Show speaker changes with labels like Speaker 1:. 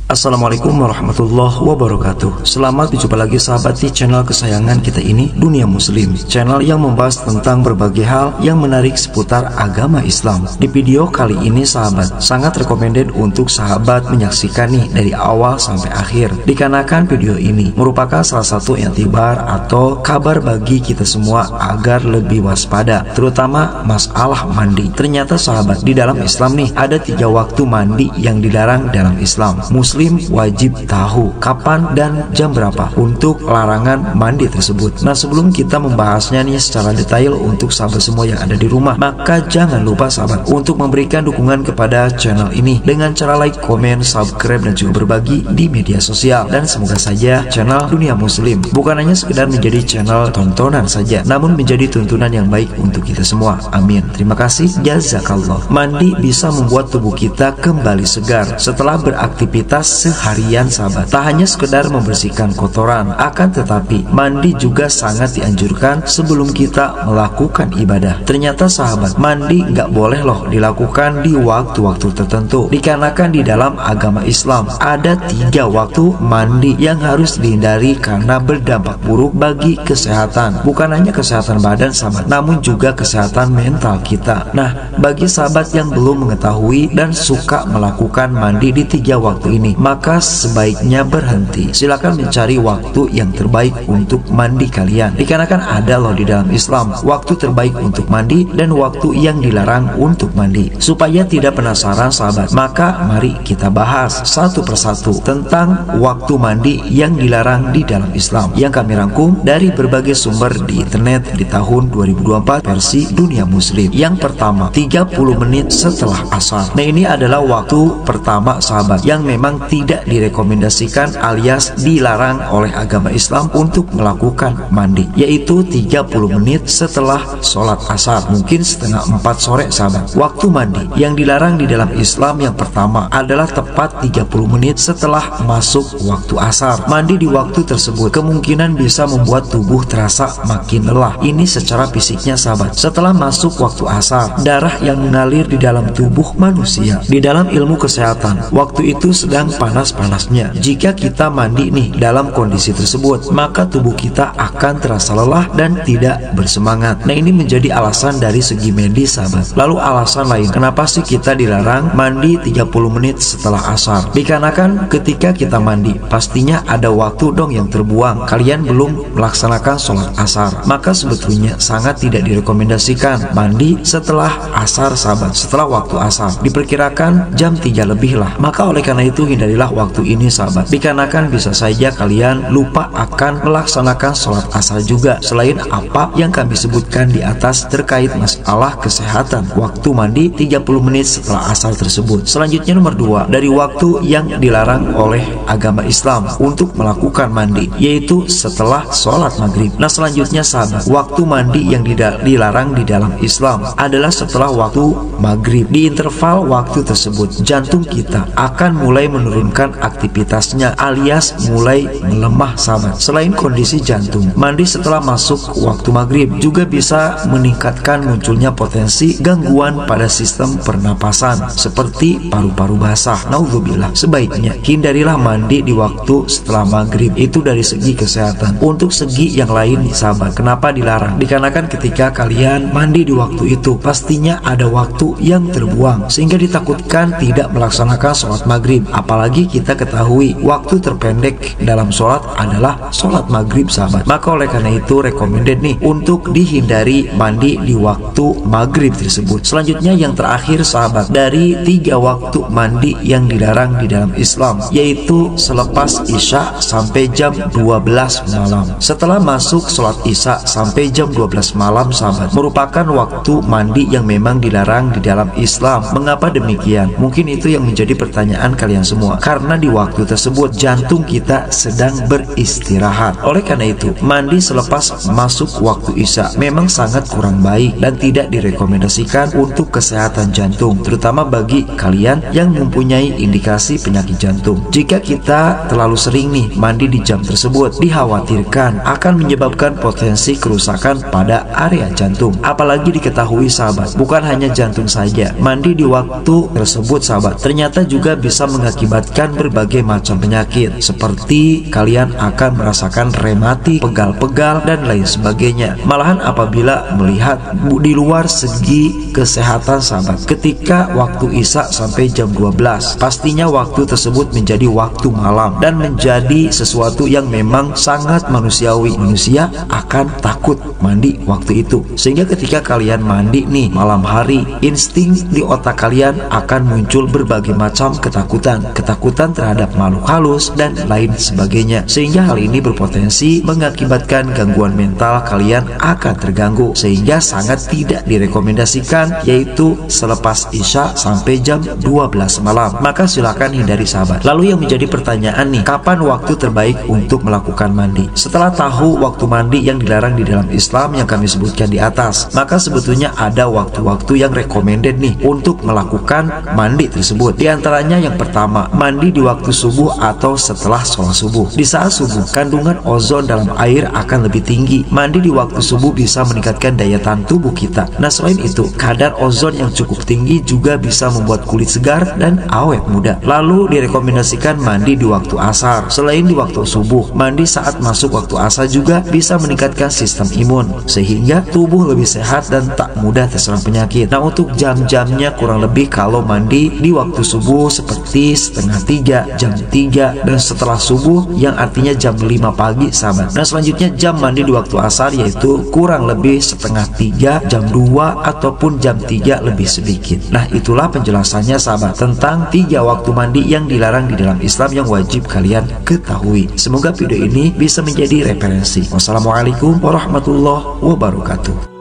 Speaker 1: Assalamualaikum warahmatullahi wabarakatuh. Selamat berjumpa lagi sahabat di channel kesayangan kita ini, Dunia Muslim, channel yang membahas tentang berbagai hal yang menarik seputar agama Islam. Di video kali ini sahabat, sangat recommended untuk sahabat menyaksikan nih dari awal sampai akhir, dikarenakan video ini merupakan salah satu iktibar atau kabar bagi kita semua agar lebih waspada, terutama masalah mandi. Ternyata sahabat, di dalam Islam nih ada 3 waktu mandi yang dilarang dalam Islam. Muslim wajib tahu kapan dan jam berapa untuk larangan mandi tersebut. Nah, sebelum kita membahasnya nih secara detail untuk sahabat semua yang ada di rumah, maka jangan lupa sahabat untuk memberikan dukungan kepada channel ini dengan cara like, komen, subscribe, dan juga berbagi di media sosial. Dan semoga saja channel Dunia Muslim bukan hanya sekedar menjadi channel tontonan saja, namun menjadi tuntunan yang baik untuk kita semua. Amin. Terima kasih. Jazakallah. Mandi bisa membuat tubuh kita kembali segar setelah beraktivitas seharian sahabat. Tak hanya sekedar membersihkan kotoran, akan tetapi mandi juga sangat dianjurkan sebelum kita melakukan ibadah. Ternyata sahabat, mandi nggak boleh loh dilakukan di waktu-waktu tertentu, dikarenakan di dalam agama Islam ada 3 waktu mandi yang harus dihindari karena berdampak buruk bagi kesehatan. Bukan hanya kesehatan badan sahabat, namun juga kesehatan mental kita. Nah, bagi sahabat yang belum mengetahui dan suka melakukan mandi di 3 waktu ini, maka sebaiknya berhenti. Silakan mencari waktu yang terbaik untuk mandi kalian, dikarenakan ada loh di dalam Islam waktu terbaik untuk mandi dan waktu yang dilarang untuk mandi. Supaya tidak penasaran sahabat, maka mari kita bahas satu persatu tentang waktu mandi yang dilarang di dalam Islam, yang kami rangkum dari berbagai sumber di internet di tahun 2024 versi Dunia Muslim. Yang pertama, 30 menit setelah asar. Nah, ini adalah waktu pertama sahabat yang memang tidak direkomendasikan alias dilarang oleh agama Islam untuk melakukan mandi, yaitu 30 menit setelah sholat asar, mungkin setengah 4 sore sahabat. Waktu mandi yang dilarang di dalam Islam yang pertama adalah tepat 30 menit setelah masuk waktu asar. Mandi di waktu tersebut kemungkinan bisa membuat tubuh terasa makin lelah. Ini secara fisiknya sahabat. Setelah masuk waktu asar, darah yang mengalir di dalam tubuh manusia, di dalam ilmu kesehatan, waktu itu sedang panas-panasnya. Jika kita mandi nih dalam kondisi tersebut, maka tubuh kita akan terasa lelah dan tidak bersemangat. Nah, ini menjadi alasan dari segi medis sahabat. Lalu alasan lain, kenapa sih kita dilarang mandi 30 menit setelah asar? Dikarenakan ketika kita mandi, pastinya ada waktu dong yang terbuang. Kalian belum melaksanakan sholat asar, maka sebetulnya sangat tidak direkomendasikan mandi setelah asar sahabat. Setelah waktu asar diperkirakan jam 3 lebih lah. Maka oleh karena itu hindarilah waktu ini sahabat, dikarenakan bisa saja kalian lupa akan melaksanakan sholat asar juga. Selain apa yang kami sebutkan di atas terkait masalah kesehatan waktu mandi 30 menit setelah asar tersebut. Selanjutnya nomor 2 dari waktu yang dilarang oleh agama Islam untuk melakukan mandi, yaitu setelah sholat maghrib. Nah, selanjutnya sahabat, waktu mandi yang dilarang di dalam Islam adalah setelah waktu maghrib. Di interval waktu tersebut jantung kita akan mulai menurunkan aktivitasnya alias mulai melemah sahabat. Selain kondisi jantung, mandi setelah masuk waktu maghrib juga bisa meningkatkan munculnya potensi gangguan pada sistem pernapasan seperti paru-paru basah. Naudzubillah. Sebaiknya hindarilah mandi di waktu setelah maghrib, itu dari segi kesehatan. Untuk segi yang lain sahabat, kenapa dilarang? Dikarenakan ketika kalian mandi di waktu itu, pastinya ada waktu yang terbuang sehingga ditakutkan tidak melaksanakan sholat maghrib. Apalagi kita ketahui waktu terpendek dalam sholat adalah sholat maghrib sahabat. Maka oleh karena itu recommended nih untuk dihindari mandi di waktu maghrib tersebut. Selanjutnya yang terakhir sahabat, dari 3 waktu mandi yang dilarang di dalam Islam, yaitu selepas isya sampai jam 12 malam. Setelah masuk sholat isya sampai jam 12 malam sahabat, merupakan waktu mandi yang memang dilarang di dalam Islam. Mengapa demikian? Mungkin itu yang menjadi pertanyaan kalian semua. semua, karena di waktu tersebut jantung kita sedang beristirahat. Oleh karena itu, mandi selepas masuk waktu Isya memang sangat kurang baik dan tidak direkomendasikan untuk kesehatan jantung, terutama bagi kalian yang mempunyai indikasi penyakit jantung. Jika kita terlalu sering nih mandi di jam tersebut, dikhawatirkan akan menyebabkan potensi kerusakan pada area jantung. Apalagi diketahui sahabat, bukan hanya jantung saja, mandi di waktu tersebut sahabat ternyata juga bisa mengakibatkan berbagai macam penyakit, seperti kalian akan merasakan rematik, pegal-pegal dan lain sebagainya. Malahan apabila melihat di luar segi kesehatan sahabat, ketika waktu Isya sampai jam 12, pastinya waktu tersebut menjadi waktu malam dan menjadi sesuatu yang memang sangat manusiawi. Manusia akan takut mandi waktu itu, sehingga ketika kalian mandi nih malam hari, insting di otak kalian akan muncul berbagai macam ketakutan terhadap makhluk halus dan lain sebagainya, sehingga hal ini berpotensi mengakibatkan gangguan mental kalian akan terganggu, sehingga sangat tidak direkomendasikan, yaitu selepas Isya sampai jam 12 malam. Maka silakan hindari sahabat. Lalu yang menjadi pertanyaan nih, kapan waktu terbaik untuk melakukan mandi? Setelah tahu waktu mandi yang dilarang di dalam Islam yang kami sebutkan di atas, maka sebetulnya ada waktu-waktu yang recommended nih untuk melakukan mandi tersebut. Di antaranya yang pertama, mandi di waktu subuh atau setelah sholat subuh. Di saat subuh, kandungan ozon dalam air akan lebih tinggi. Mandi di waktu subuh bisa meningkatkan daya tahan tubuh kita. Nah, selain itu, kadar ozon yang cukup tinggi juga bisa membuat kulit segar dan awet muda. Lalu direkomendasikan mandi di waktu asar. Selain di waktu subuh, mandi saat masuk waktu asar juga bisa meningkatkan sistem imun, sehingga tubuh lebih sehat dan tak mudah terserang penyakit. Nah, untuk jam-jamnya kurang lebih kalau mandi di waktu subuh seperti setengah 3, jam 3, dan setelah subuh yang artinya jam 5 pagi sahabat. Nah, selanjutnya jam mandi di waktu asar yaitu kurang lebih setengah 3, jam 2, ataupun jam 3 lebih sedikit. Nah, itulah penjelasannya sahabat tentang 3 waktu mandi yang dilarang di dalam Islam yang wajib kalian ketahui. Semoga video ini bisa menjadi referensi. Wassalamualaikum warahmatullahi wabarakatuh.